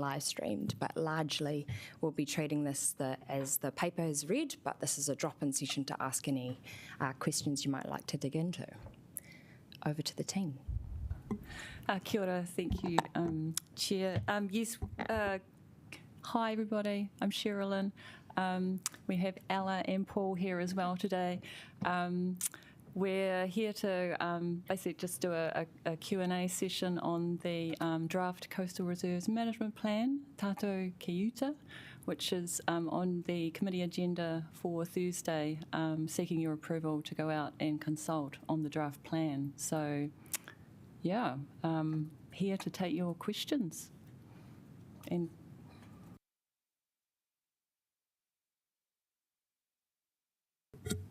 live streamed, but largely we'll be treating this as the paper is read, but this is a drop-in session to ask any questions you might like to dig into. Over to the team. Kia ora, thank you, Chair. Yes, hi everybody, I'm Sherilyn. We have Ella and Paul here as well today. We're here to basically just do a Q&A session on the draft Coastal Reserves Management Plan, Tātou Ki Uta, which is on the committee agenda for Thursday, seeking your approval to go out and consult on the draft plan. So, yeah, here to take your questions. And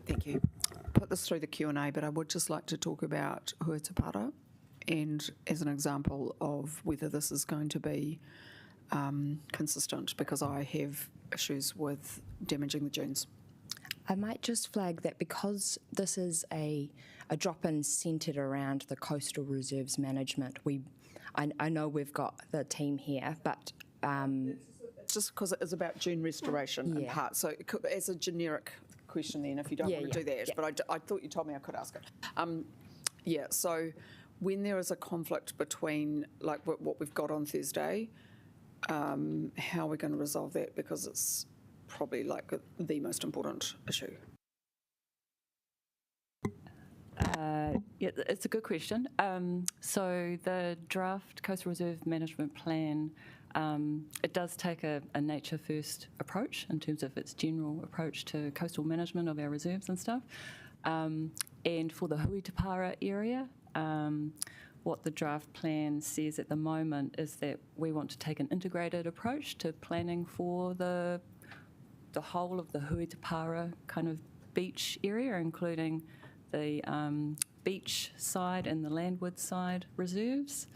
thank you. Put this through the Q&A, but I would just like to talk about Huetapara and as an example of whether this is going to be consistent, because I have issues with damaging the dunes. I might just flag that because this is a drop-in centred around the coastal reserves management, I know we've got the team here, but just because it is about dune restoration in part. So it could, as a generic question then, if you don't want to do that, but I thought you told me I could ask it. So when there is a conflict between like what we've got on Thursday, how are we going to resolve that? Because it's probably like the most important issue. Yeah, it's a good question. So the draft Coastal Reserve Management Plan, it does take a nature-first approach in terms of its general approach to coastal management of our reserves and stuff. And for the Huetapara area, what the draft plan says at the moment is that we want to take an integrated approach to planning for the whole of the Huetapara kind of beach area, including the beach side and the landward side reserves,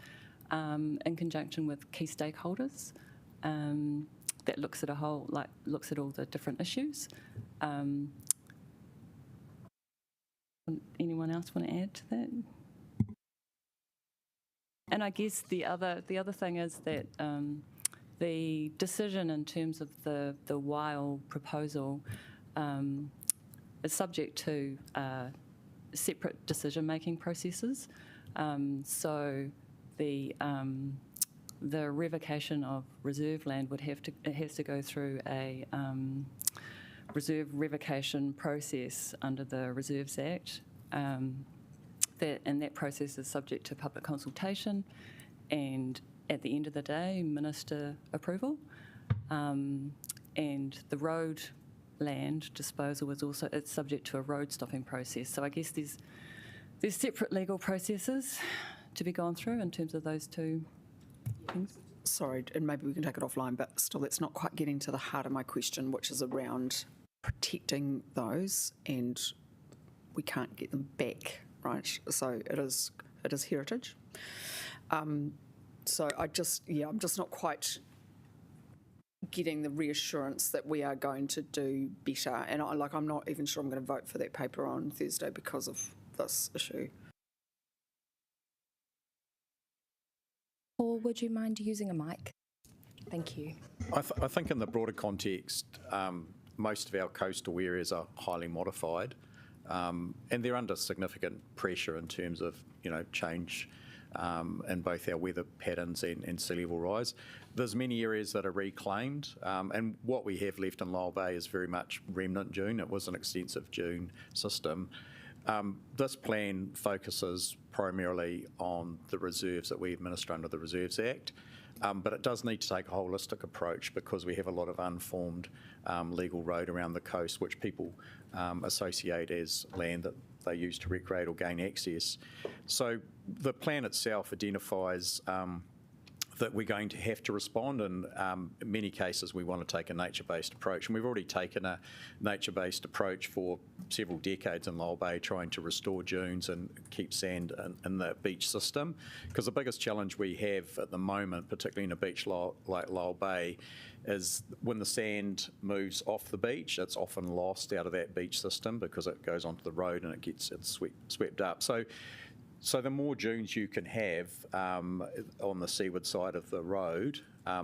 in conjunction with key stakeholders. That looks at looks at all the different issues. Anyone else want to add to that? And I guess the other thing is that the decision in terms of the Weil proposal is subject to separate decision-making processes. So the revocation of reserve land has to go through a reserve revocation process under the Reserves Act. That process is subject to public consultation and at the end of the day, minister approval. And the road land disposal is also, it's subject to a road stopping process. So I guess there's separate legal processes to be gone through in terms of those two things. Sorry, and maybe we can take it offline, but still that's not quite getting to the heart of my question, which is around protecting those, and we can't get them back, right? So it is heritage. So I'm just not quite getting the reassurance that we are going to do better. And I'm not even sure I'm going to vote for that paper on Thursday because of this issue. Or would you mind using a mic? Thank you. I think in the broader context, most of our coastal areas are highly modified, and they're under significant pressure in terms of change in both our weather patterns and sea level rise. There's many areas that are reclaimed, and what we have left in Lyell Bay is very much remnant dune. It was an extensive dune system. This plan focuses primarily on the reserves that we administer under the Reserves Act, but it does need to take a holistic approach because we have a lot of unformed legal road around the coast which people associate as land that they use to recreate or gain access. So the plan itself identifies that we're going to have to respond, and in many cases we want to take a nature-based approach, and we've already taken a nature-based approach for several decades in Lyell Bay, trying to restore dunes and keep sand in the beach system, because the biggest challenge we have at the moment, particularly in a beach like Lyell Bay, is when the sand moves off the beach, it's often lost out of that beach system because it goes onto the road and it's swept up. So the more dunes you can have on the seaward side of the road,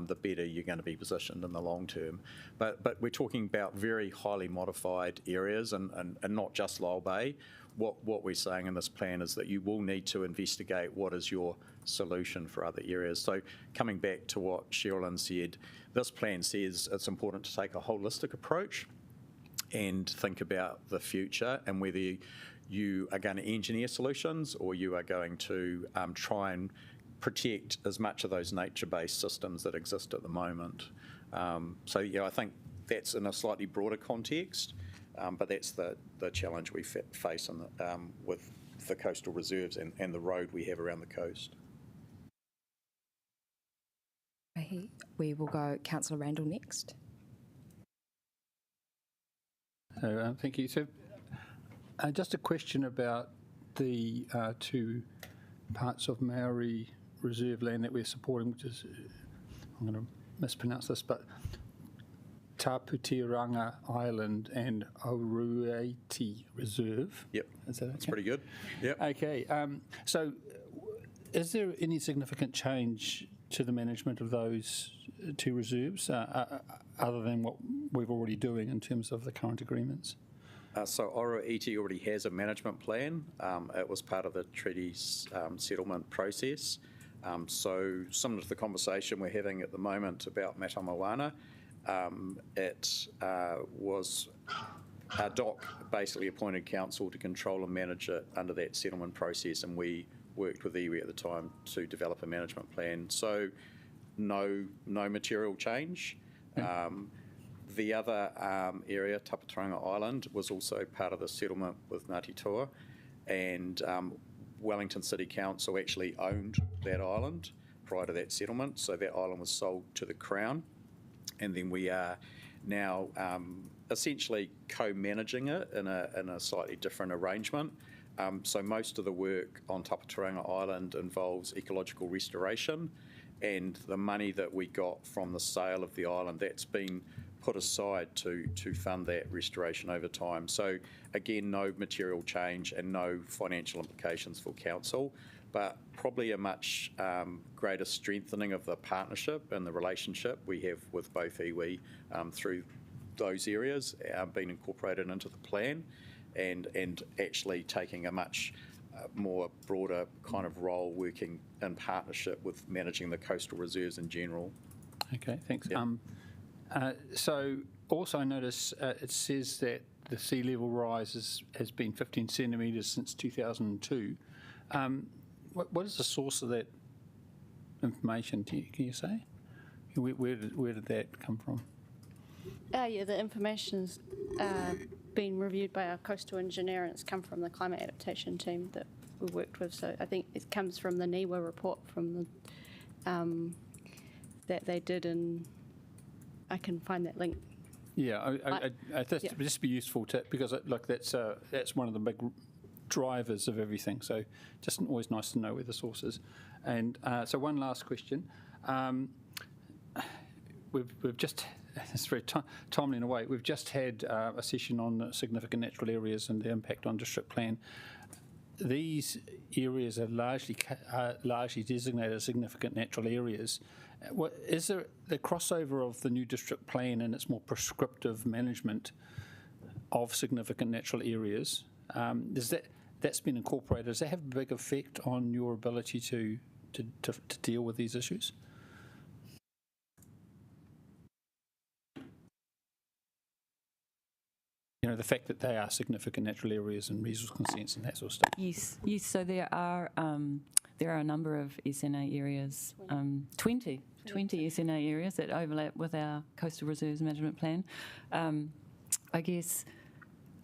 the better you're going to be positioned in the long term. But we're talking about very highly modified areas and not just Lyell Bay. What we're saying in this plan is that you will need to investigate what is your solution for other areas. So coming back to what Sherilyn said, this plan says it's important to take a holistic approach and think about the future and whether you are going to engineer solutions or you are going to try and protect as much of those nature-based systems that exist at the moment. So I think that's in a slightly broader context, but that's the challenge we face with the coastal reserves and the road we have around the coast. We will go Councillor Randall next. Thank you. So just a question about the two parts of Maori reserve land that we're supporting, which is, I'm going to mispronounce this, but Taputiranga Island and Orueti Reserve. Yep, is that okay? That's pretty good. Yep. Okay, so is there any significant change to the management of those two reserves other than what we're already doing in terms of the current agreements? So Orueti already has a management plan. It was part of the treaty's settlement process. So similar to the conversation we're having at the moment about Matamawana, it was DOC basically appointed council to control and manage it under that settlement process, and we worked with iwi at the time to develop a management plan. So no material change. The other area, Taputiranga Island, was also part of the settlement with Ngāti Toa, and Wellington City Council actually owned that island prior to that settlement, so that island was sold to the Crown, and then we are now essentially co-managing it in a slightly different arrangement. So most of the work on Taputiranga Island involves ecological restoration, and the money that we got from the sale of the island, that's been put aside to fund that restoration over time. So again, no material change and no financial implications for council, but probably a much greater strengthening of the partnership and the relationship we have with both iwi through those areas being incorporated into the plan, and actually taking a much more broader kind of role working in partnership with managing the coastal reserves in general. Okay, thanks. Yep. So also notice it says that the sea level rise has been 15 centimetres since 2002. What is the source of that information? Can you say? Where did that come from? Yeah, the information's been reviewed by our coastal engineer, and it's come from the climate adaptation team that we worked with. So I think it comes from the NIWA report from the that they did, and I can find that link. Yeah, that'd just be useful because look, that's one of the big drivers of everything. So just always nice to know where the source is. And so one last question. We've just, it's very timely in a way, we've just had a session on significant natural areas and the impact on district plan. These areas are largely designated as significant natural areas. Is there the crossover of the new district plan and its more prescriptive management of significant natural areas? That's been incorporated? Does that have a big effect on your ability to deal with these issues? You know, the fact that they are significant natural areas and resource consents and that sort of stuff. Yes. So there are a number of SNA areas, 20 SNA areas that overlap with our Coastal Reserves Management Plan. I guess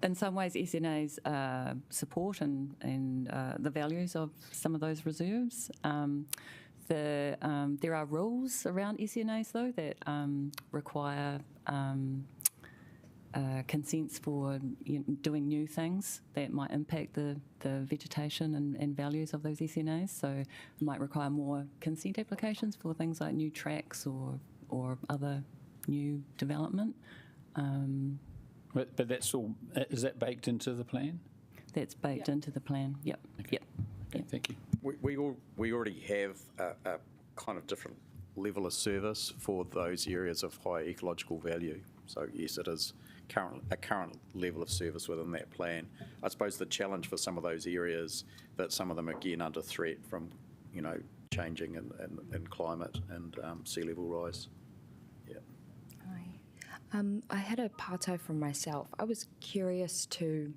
in some ways SNAs support and the values of some of those reserves. There are rules around SNAs though that require consents for doing new things that might impact the vegetation and values of those SNAs. So it might require more consent applications for things like new tracks or other new development. But that's all. Is that baked into the plan? That's baked into the plan. Yep. Okay. Yep. Okay, thank you. We already have a kind of different level of service for those areas of high ecological value. So yes, it is a current level of service within that plan. I suppose the challenge for some of those areas, that some of them are again under threat from, changing in climate and sea level rise. Yeah. I had a parto from myself. I was curious to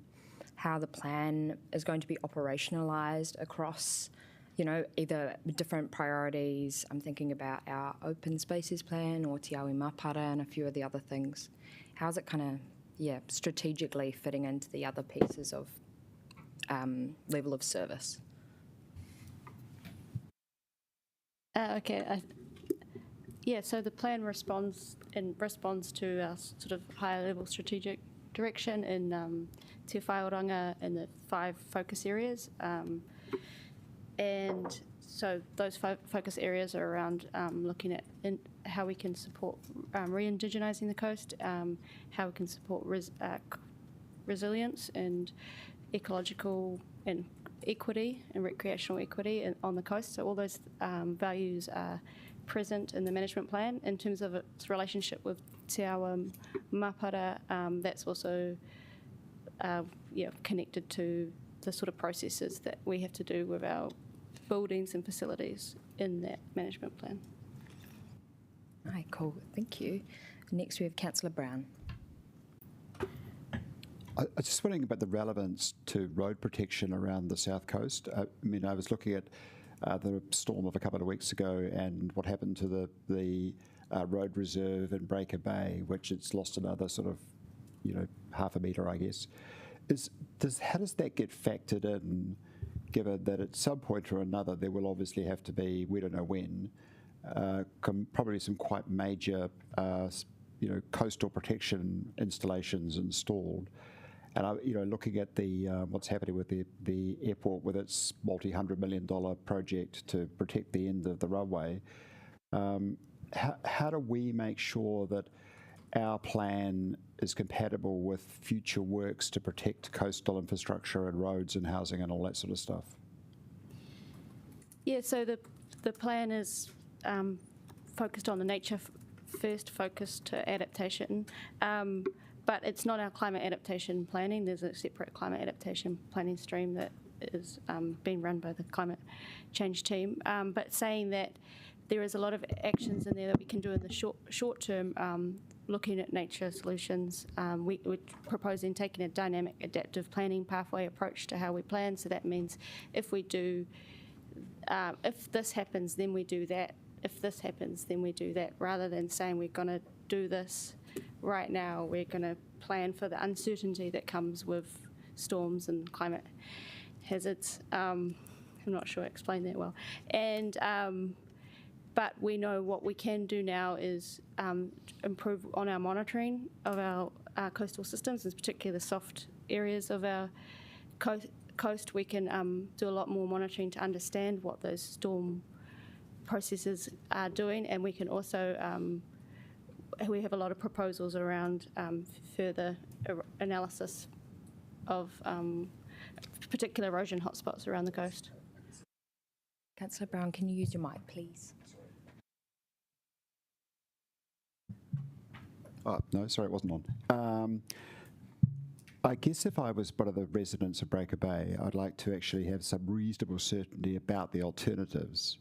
how the plan is going to be operationalised across, either different priorities. I'm thinking about our open spaces plan or Te Awi Mapara and a few of the other things. How's it kind of, strategically fitting into the other pieces of level of service? Okay. So the plan responds to our sort of higher level strategic direction in Te Whaioranga and the 5 focus areas. And so those focus areas are around looking at how we can support re-indigenising the coast, how we can support resilience and ecological and equity and recreational equity on the coast. So all those values are present in the management plan. In terms of its relationship with Te Awa Mapara, that's also connected to the sort of processes that we have to do with our buildings and facilities in that management plan. Right, cool. Thank you. Next we have Councillor Brown. I was just wondering about the relevance to road protection around the south coast. I was looking at the storm of a couple of weeks ago and what happened to the road reserve in Breaker Bay, which it's lost another sort of, half a metre, I guess. How does that get factored in, given that at some point or another there will obviously have to be, we don't know when, probably some quite major, coastal protection installations installed. And looking at the what's happening with the airport with its multi-$100 million project to protect the end of the runway, how do we make sure that our plan is compatible with future works to protect coastal infrastructure and roads and housing and all that sort of stuff? Yeah, so the plan is focused on the nature first, focused to adaptation. But it's not our climate adaptation planning. There's a separate climate adaptation planning stream that is being run by the climate change team. But saying that there is a lot of actions in there that we can do in the short term, looking at nature solutions. We're proposing taking a dynamic adaptive planning pathway approach to how we plan. So that means if we do, if this happens, then we do that. If this happens, then we do that, rather than saying we're going to do this right now. We're going to plan for the uncertainty that comes with storms and climate hazards. I'm not sure I explained that well. And but we know what we can do now is improve on our monitoring of our coastal systems, in particular the soft areas of our coast. We can do a lot more monitoring to understand what those storm processes are doing, and we can also we have a lot of proposals around further analysis of particular erosion hotspots around the coast. Councillor Brown, can you use your mic, please? Oh, no, sorry, it wasn't on. I guess if I was one of the residents of Breaker Bay, I'd like to actually have some reasonable certainty about the alternatives.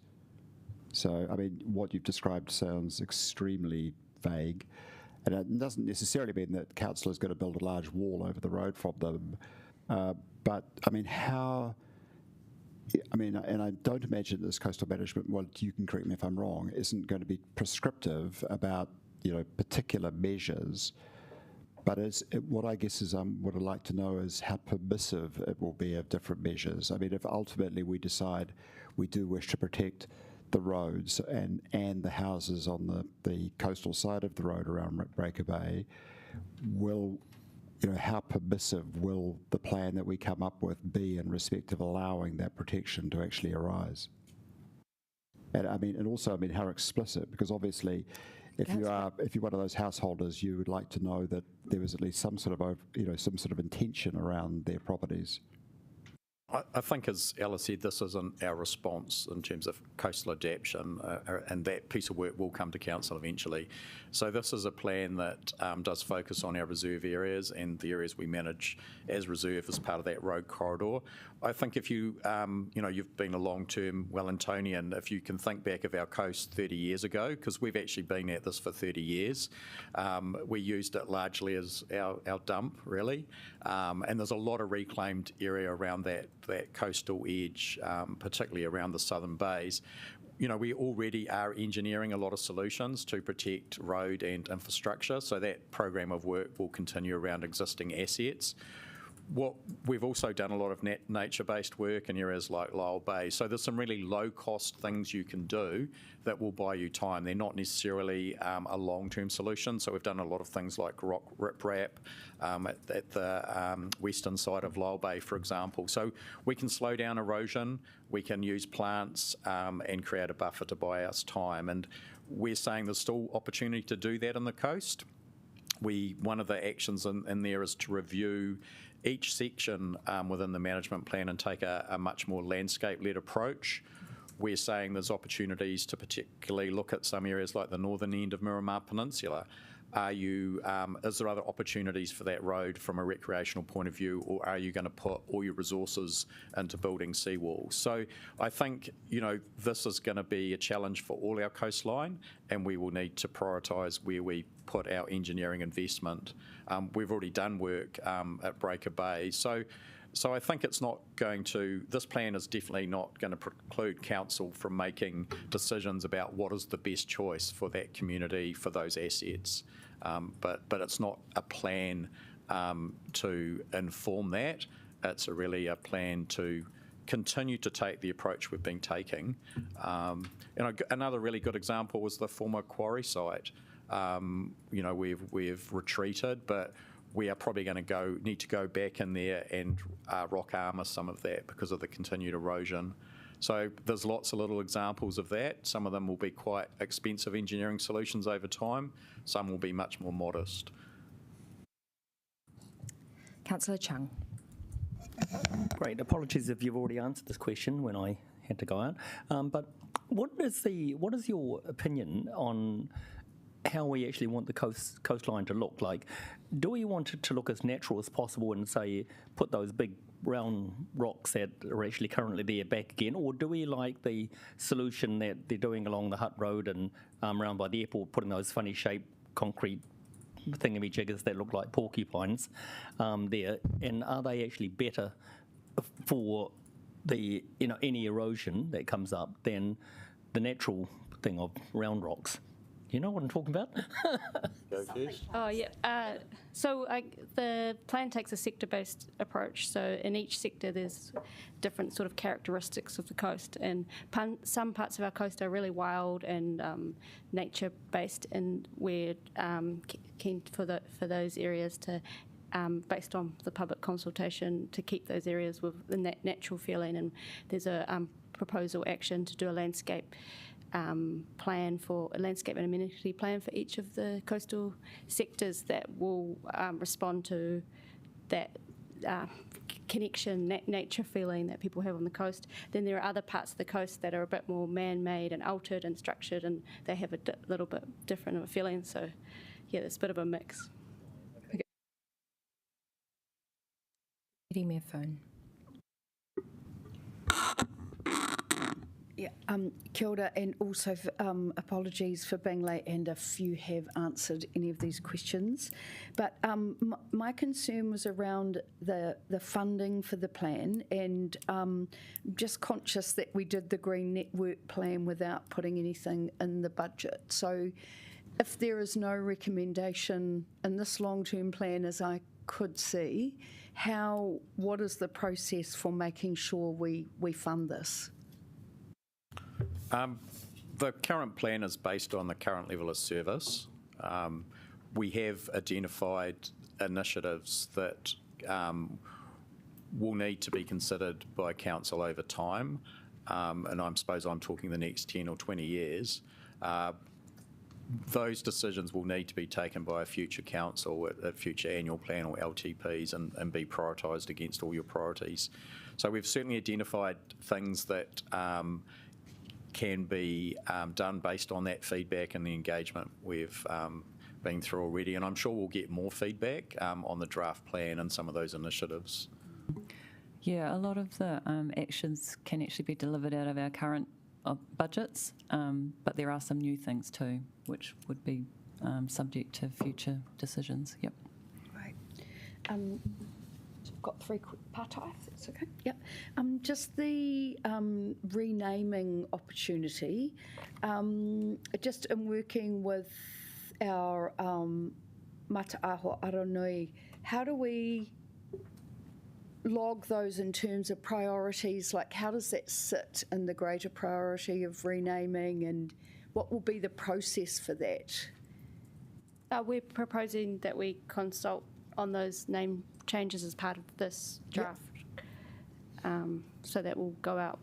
So, what you've described sounds extremely vague, and it doesn't necessarily mean that council is going to build a large wall over the road from them. But how? And I don't imagine this coastal management, well, you can correct me if I'm wrong, isn't going to be prescriptive about particular measures. But what I guess is what I'd like to know is how permissive it will be of different measures. If ultimately we decide we do wish to protect the roads and the houses on the coastal side of the road around Breaker Bay, how permissive will the plan that we come up with be in respect of allowing that protection to actually arise? And also how explicit, because obviously if you're one of those householders, you would like to know that there was at least some sort of intention around their properties. I think, as Ella said, this isn't our response in terms of coastal adaptation, and that piece of work will come to council eventually. So this is a plan that does focus on our reserve areas and the areas we manage as reserve as part of that road corridor. I think if you, you've been a long-term Wellingtonian, if you can think back of our coast 30 years ago, because we've actually been at this for 30 years, we used it largely as our dump, really, and there's a lot of reclaimed area around that coastal edge, particularly around the southern bays. We already are engineering a lot of solutions to protect road and infrastructure, so that program of work will continue around existing assets. What we've also done a lot of nature-based work in areas like Lyell Bay. So there's some really low-cost things you can do that will buy you time. They're not necessarily a long-term solution. So we've done a lot of things like rock riprap at the western side of Lyell Bay, for example. So we can slow down erosion. We can use plants and create a buffer to buy us time. And we're saying there's still opportunity to do that on the coast. One of the actions in there is to review each section within the management plan and take a much more landscape-led approach. We're saying there's opportunities to particularly look at some areas like the northern end of Miramar Peninsula. Is there other opportunities for that road from a recreational point of view, or are you going to put all your resources into building seawalls? So I think, this is going to be a challenge for all our coastline, and we will need to prioritise where we put our engineering investment. We've already done work at Breaker Bay. So I think this plan is definitely not going to preclude council from making decisions about what is the best choice for that community, for those assets. But it's not a plan to inform that. It's really a plan to continue to take the approach we've been taking. Another really good example was the former quarry site. We've retreated, but we are probably going to need to go back in there and rock armour some of that because of the continued erosion. So there's lots of little examples of that. Some of them will be quite expensive engineering solutions over time. Some will be much more modest. Councillor Chung. Great. Apologies if you've already answered this question when I had to go out. But what is your opinion on how we actually want the coastline to look like? Do we want it to look as natural as possible and say put those big round rocks that are actually currently there back again, or do we like the solution that they're doing along the Hutt Road and around by the airport, putting those funny shaped concrete thingamajiggers that look like porcupines there? And are they actually better for the any erosion that comes up than the natural thing of round rocks? You know what I'm talking about? Oh, yeah. So the plan takes a sector-based approach. So in each sector, there's different sort of characteristics of the coast. And some parts of our coast are really wild and nature-based, and we're keen for those areas to, based on the public consultation, to keep those areas within that natural feeling. And there's a proposal action to do a landscape plan for a landscape and amenity plan for each of the coastal sectors that will respond to that connection, nature feeling that people have on the coast. Then there are other parts of the coast that are a bit more man-made and altered and structured, and they have a little bit different of a feeling. So, yeah, there's a bit of a mix. Okay. Getting me a phone. Yeah, kia ora, and also apologies for being late and if you have answered any of these questions. But my concern was around the funding for the plan, and just conscious that we did the Green Network plan without putting anything in the budget. So if there is no recommendation in this long-term plan, as I could see, what is the process for making sure we fund this? The current plan is based on the current level of service. We have identified initiatives that will need to be considered by council over time, and I suppose I'm talking the next 10 or 20 years. Those decisions will need to be taken by a future council at a future annual plan or LTPs and be prioritised against all your priorities. So we've certainly identified things that can be done based on that feedback and the engagement we've been through already. And I'm sure we'll get more feedback on the draft plan and some of those initiatives. Yeah, a lot of the actions can actually be delivered out of our current budgets, but there are some new things too, which would be subject to future decisions. Yep. Right. So I've got three quick partai, if that's okay. Yep. Just the renaming opportunity. Just in working with our Mataaho Aranui, how do we log those in terms of priorities? Like, how does that sit in the greater priority of renaming, and what will be the process for that? We're proposing that we consult on those name changes as part of this draft. So that will go out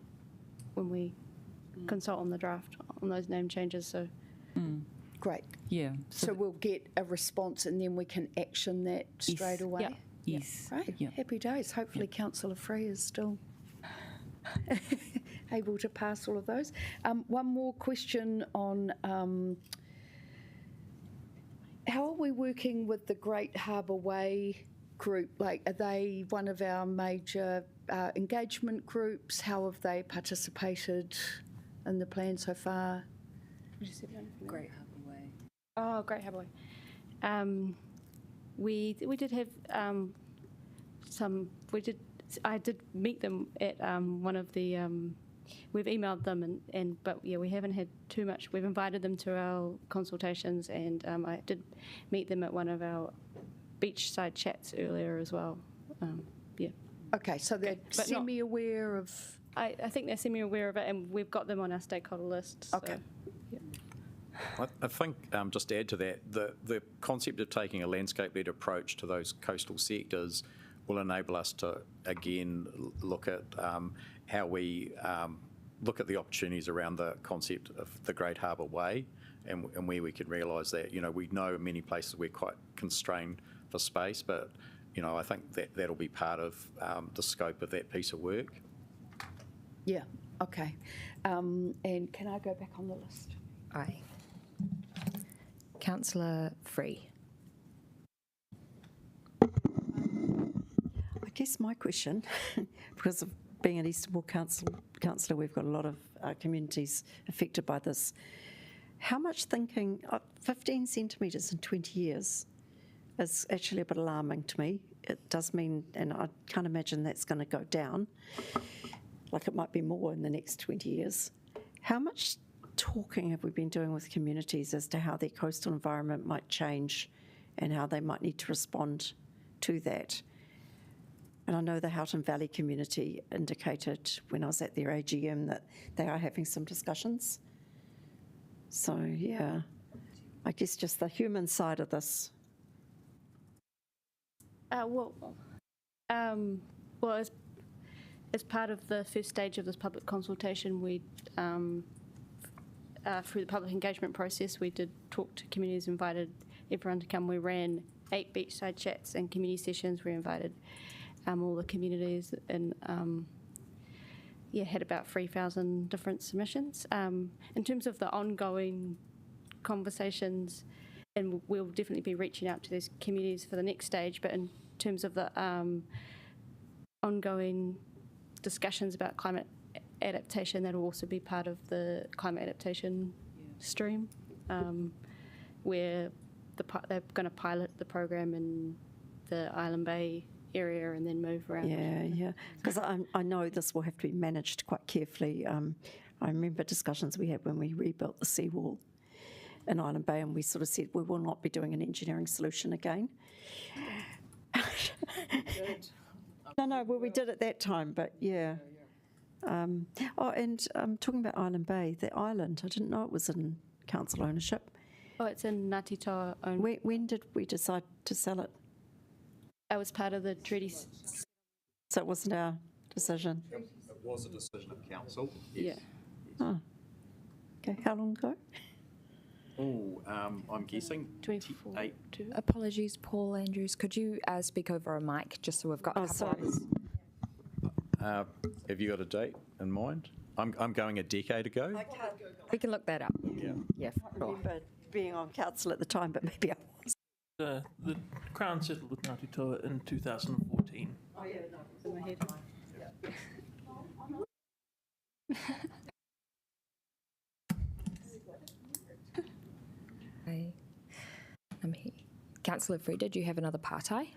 when we consult on the draft on those name changes. So Great. Yeah. So we'll get a response and then we can action that straight away? Yep. Yes. Great. Yep. Happy days. Hopefully Councillor Free is still able to pass all of those. One more question on how are we working with the Great Harbour Way group? Like, are they one of our major engagement groups? How have they participated in the plan so far? Great Harbour Way. Oh, Great Harbour Way. We did have I did meet them at one of the. We've emailed them but yeah, we haven't had too much. We've invited them to our consultations, and I did meet them at one of our beachside chats earlier as well. Yeah. Okay, so they're semi-aware of. I think they're semi-aware of it, and we've got them on our stakeholder list. So, Okay. yeah. I think, just to add to that, the concept of taking a landscape-led approach to those coastal sectors will enable us to, again, look at how we look at the opportunities around the concept of the Great Harbour Way and where we can realise that. We know in many places we're quite constrained for space, but, I think that'll be part of the scope of that piece of work. Yeah, okay. And can I go back on the list? Aye. Councillor Free. I guess my question, because of being an Eastern councillor, we've got a lot of communities affected by this. How much thinking, 15 centimetres in 20 years is actually a bit alarming to me. It does mean, and I can't imagine that's going to go down, like it might be more in the next 20 years. How much talking have we been doing with communities as to how their coastal environment might change and how they might need to respond to that? And I know the Houghton Valley community indicated when I was at their AGM that they are having some discussions. So, yeah, I guess just the human side of this. As part of the first stage of this public consultation, we, through the public engagement process, we did talk to communities, invited everyone to come. We ran 8 beachside chats and community sessions. We invited all the communities and had about 3,000 different submissions. In terms of the ongoing conversations, and we'll definitely be reaching out to those communities for the next stage, but in terms of the ongoing discussions about climate adaptation, that will also be part of the climate adaptation stream, where they're going to pilot the program in the Island Bay area and then move around. Yeah, because I know this will have to be managed quite carefully. I remember discussions we had when we rebuilt the seawall in Island Bay, and we sort of said we will not be doing an engineering solution again. No, well, we did at that time, but yeah. And talking about Island Bay, the island, I didn't know it was in council ownership. Oh, it's in Ngāti Toa owned. When did we decide to sell it? It was part of the treaty. So it wasn't our decision? It was a decision of council. Yes. Yeah. Oh. Okay, how long ago? Oh, I'm guessing 28. Apologies, Paul Andrews. Could you speak over a mic just so we've got a couple sorry. others? Have you got a date in mind? I'm going a decade ago. We can look that up. Yeah. Yeah. I remember being on council at the time, but maybe I was. The Crown settled with Ngāti Toa in 2014. Oh, yeah, no, it's in my head. I'm here. Councillor Freda, do you have another partai?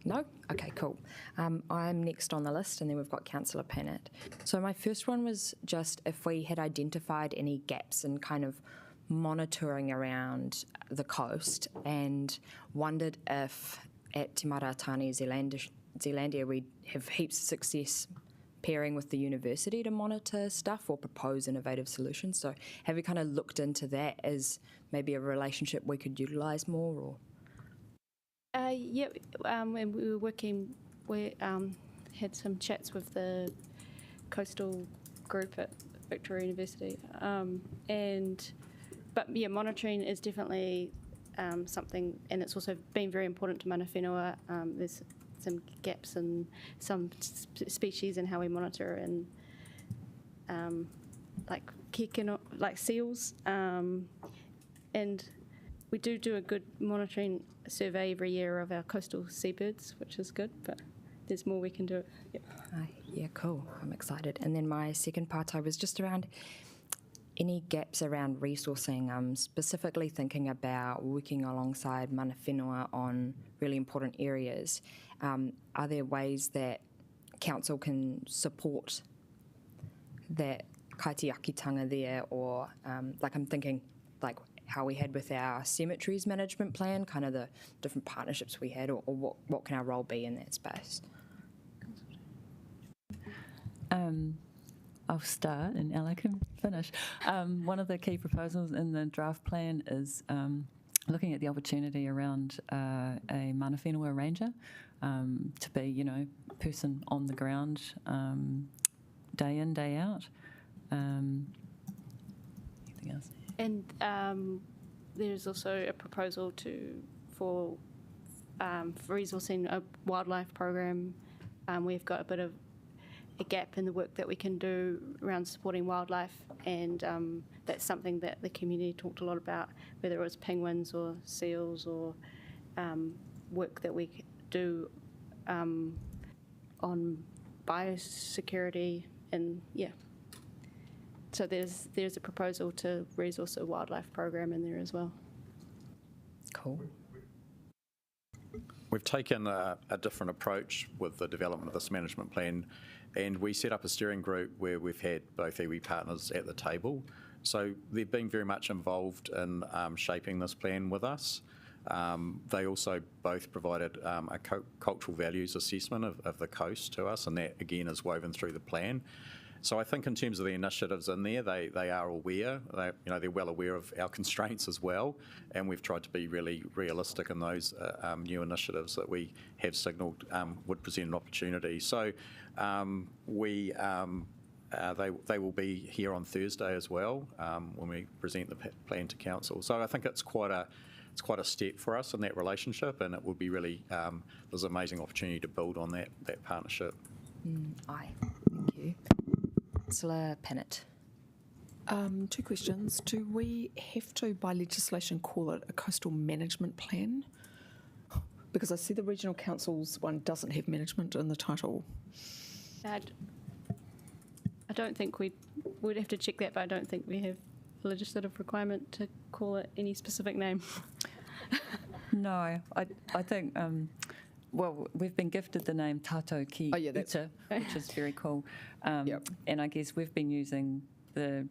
No? Okay, cool. I'm next on the list, and then we've got Councillor Pennant. So my first one was just if we had identified any gaps in kind of monitoring around the coast, and wondered if at Te Maratani, Zealandia, we have heaps of success pairing with the university to monitor stuff or propose innovative solutions. So have you kind of looked into that as maybe a relationship we could utilise more? Or Yeah, and we were working, we had some chats with the coastal group at Victoria University. But yeah, monitoring is definitely something, and it's also been very important to mana whenua. There's some gaps in some species and how we monitor, and like kekino, like seals, and we do a good monitoring survey every year of our coastal seabirds, which is good, but there's more we can do. Yep. Yeah, cool. I'm excited. And then my second part, I was just around any gaps around resourcing, specifically thinking about working alongside mana whenua on really important areas. Are there ways that council can support that kaitiakitanga there, or like I'm thinking like how we had with our cemeteries management plan, kind of the different partnerships we had, or what can our role be in that space? I'll start and Ella can finish. One of the key proposals in the draft plan is looking at the opportunity around a mana whenua ranger to be, person on the ground day in, day out. Anything else? And there's also a proposal for resourcing a wildlife program. We've got a bit of a gap in the work that we can do around supporting wildlife, and that's something that the community talked a lot about, whether it was penguins or seals or work that we do on biosecurity, and yeah. So there's a proposal to resource a wildlife program in there as well. Cool. We've taken a different approach with the development of this management plan, and we set up a steering group where we've had both iwi partners at the table. So they've been very much involved in shaping this plan with us. They also both provided a cultural values assessment of the coast to us, and that again is woven through the plan. So I think in terms of the initiatives in there, they are aware. They're well aware of our constraints as well, and we've tried to be really realistic in those new initiatives that we have signalled would present an opportunity. So they will be here on Thursday as well when we present the plan to council. So I think it's quite a step for us in that relationship, and it would be really there's an amazing opportunity to build on that partnership. Aye, thank you. Councillor Pennant. Two questions. Do we have to, by legislation, call it a coastal management plan? Because I see the regional council's one doesn't have management in the title. I don't think we'd have to check that, but I don't think we have a legislative requirement to call it any specific name. No, I think, well, we've been gifted the name Tātou Ki Uta, which is very cool. And I guess we've been using the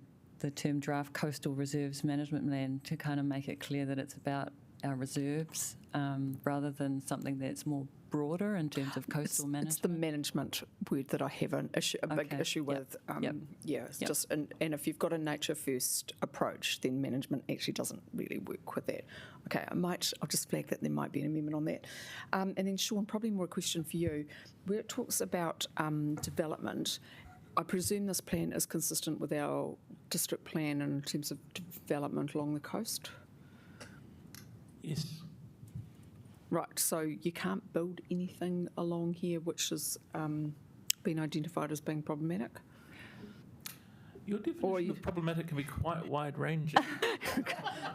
term draft coastal reserves management plan to kind of make it clear that it's about our reserves rather than something that's more broader in terms of coastal management. It's the management word that I have a big issue with. Just, and if you've got a nature first approach, then management actually doesn't really work with that. Okay, I'll just flag that there might be an amendment on that. And then Sean, probably more a question for you, where it talks about development. I presume this plan is consistent with our district plan in terms of development along the coast? Yes. Right, so you can't build anything along here which is been identified as being problematic? Your definition of problematic can be quite wide-ranging.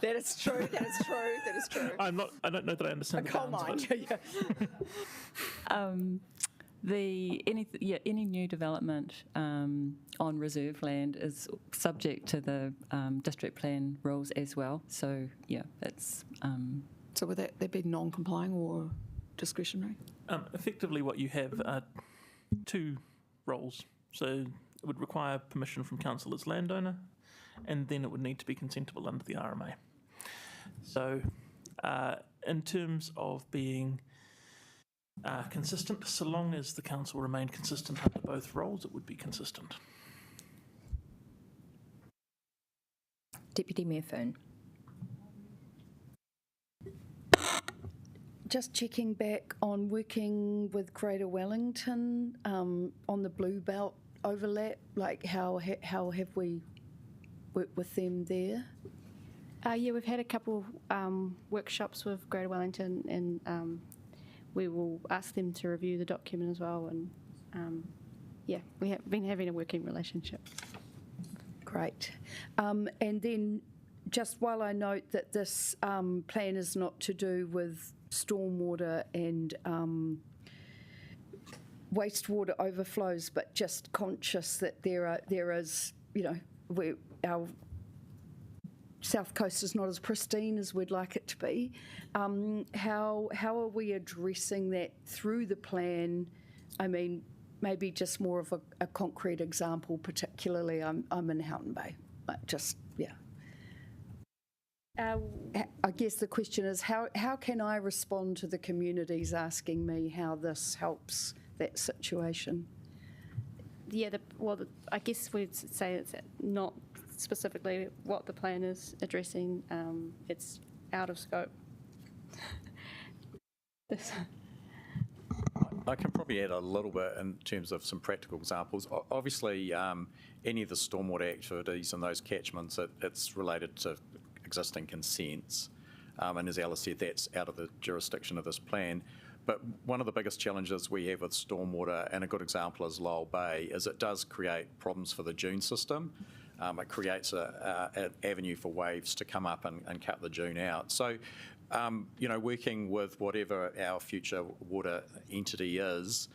That is true. That is true. That is true. I don't know that I understand the coal bounds of mine. it. Any new development on reserve land is subject to the district plan rules as well. So yeah, it's. So would that be non-complying or discretionary? Effectively, what you have are two roles. So it would require permission from council as landowner, and then it would need to be consentable under the RMA. So in terms of being consistent, so long as the council remained consistent under both roles, it would be consistent. Deputy Mayor Fern. Just checking back on working with Greater Wellington on the Blue Belt overlap, like how have we worked with them there? Yeah, we've had a couple workshops with Greater Wellington, and we will ask them to review the document as well. And yeah, we have been having a working relationship. Great. And then just while I note that this plan is not to do with stormwater and wastewater overflows, but just conscious that there is, our South Coast is not as pristine as we'd like it to be. How are we addressing that through the plan? I mean, maybe just more of a concrete example, particularly I'm in Houghton Bay, yeah. I guess the question is, how can I respond to the communities asking me how this helps that situation? Yeah, I guess we'd say it's not specifically what the plan is addressing. It's out of scope. I can probably add a little bit in terms of some practical examples. Obviously, any of the stormwater activities in those catchments, it's related to existing consents. And as Alice said, that's out of the jurisdiction of this plan. But one of the biggest challenges we have with stormwater, and a good example is Lyell Bay, is it does create problems for the dune system. It creates an avenue for waves to come up and cut the dune out. So, working with whatever our future water entity is,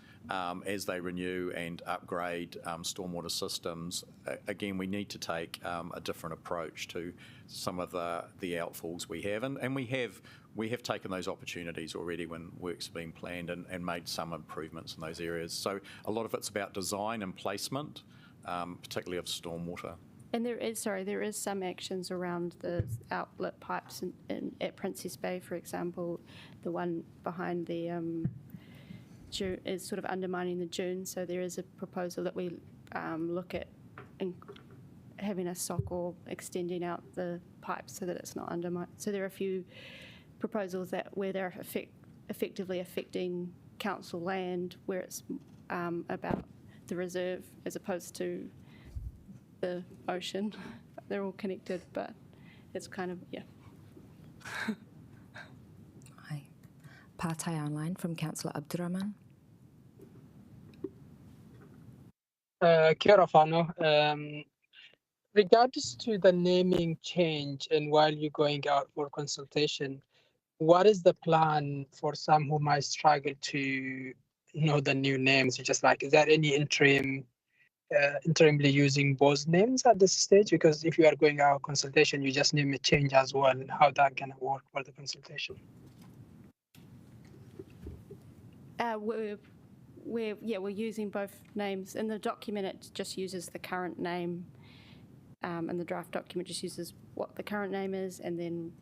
as they renew and upgrade stormwater systems, again, we need to take a different approach to some of the outfalls we have. And we have taken those opportunities already when work's been planned and made some improvements in those areas. So a lot of it's about design and placement, particularly of stormwater. And there is some actions around the outlet pipes at Princess Bay, for example. The one behind the dune is sort of undermining the dune. So there is a proposal that we look at having a sock or extending out the pipes so that it's not undermined. So there are a few proposals where they're effectively affecting council land, where it's about the reserve as opposed to the ocean. They're all connected, but it's kind of, yeah. Hi. Pātai Online from Councillor Abdurrahman. Kia ora whānau. Regardless to the naming change and while you're going out for consultation, what is the plan for some who might struggle to know the new names? Is there any interimly using both names at this stage? Because if you are going out consultation, you just name a change as well. How that gonna work for the consultation? We're using both names. In the document, it just uses the current name, and the draft document just uses what the current name is, and then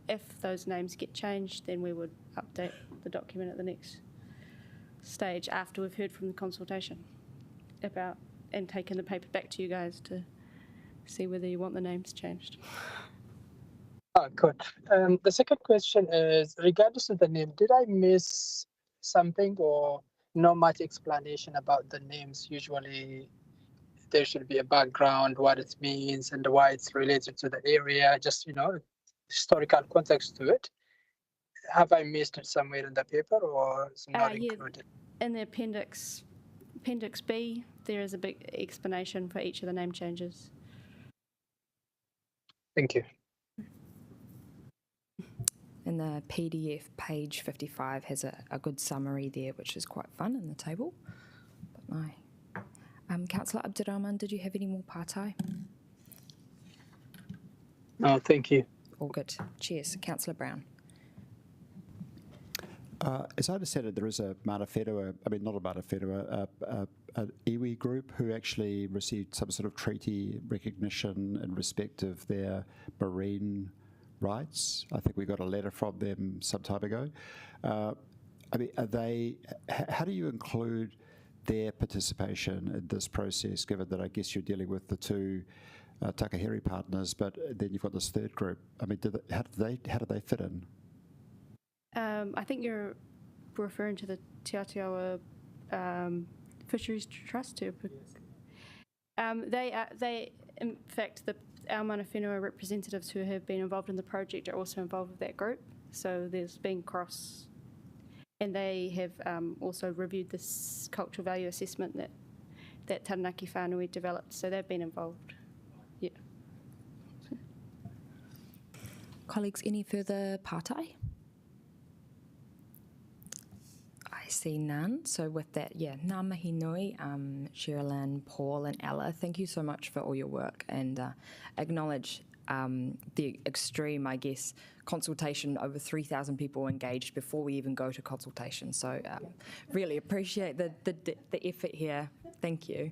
if those names get changed, then we would update the document at the next stage after we've heard from the consultation about and taken the paper back to you guys to see whether you want the names changed. Oh, good. The second question is, regardless of the name, did I miss something or not much explanation about the names? Usually there should be a background, what it means and why it's related to the area, just, historical context to it. Have I missed it somewhere in the paper or is it not included? In the appendix, Appendix B, there is a big explanation for each of the name changes. Thank you. And the PDF, page 55, has a good summary there, which is quite fun in the table. But no. Councillor Abdirahman, did you have any more pātai? No, thank you. All good. Cheers. Councillor Brown. As I understand it, there is a Mana Whenua, I mean, not a Mana Whenua, an iwi group who actually received some sort of treaty recognition in respect of their marine rights. I think we got a letter from them some time ago. I mean, how do you include their participation in this process, given that I guess you're dealing with the two Takahiri partners, but then you've got this third group? I mean, how do they fit in? I think you're referring to the Te Atiawa Fisheries Trust. They, in fact, our Mana Whenua representatives who have been involved in the project are also involved with that group. So there's been cross, and they have also reviewed this cultural value assessment that Taranaki Whānui developed. So they've been involved. Yeah. Colleagues, any further pātai? I see none. So with that, ngā mihi nui, Sherilyn, Paul and Ella, thank you so much for all your work, and acknowledge the extreme, I guess, consultation. Over 3,000 people engaged before we even go to consultation. So really appreciate the effort here. Thank you.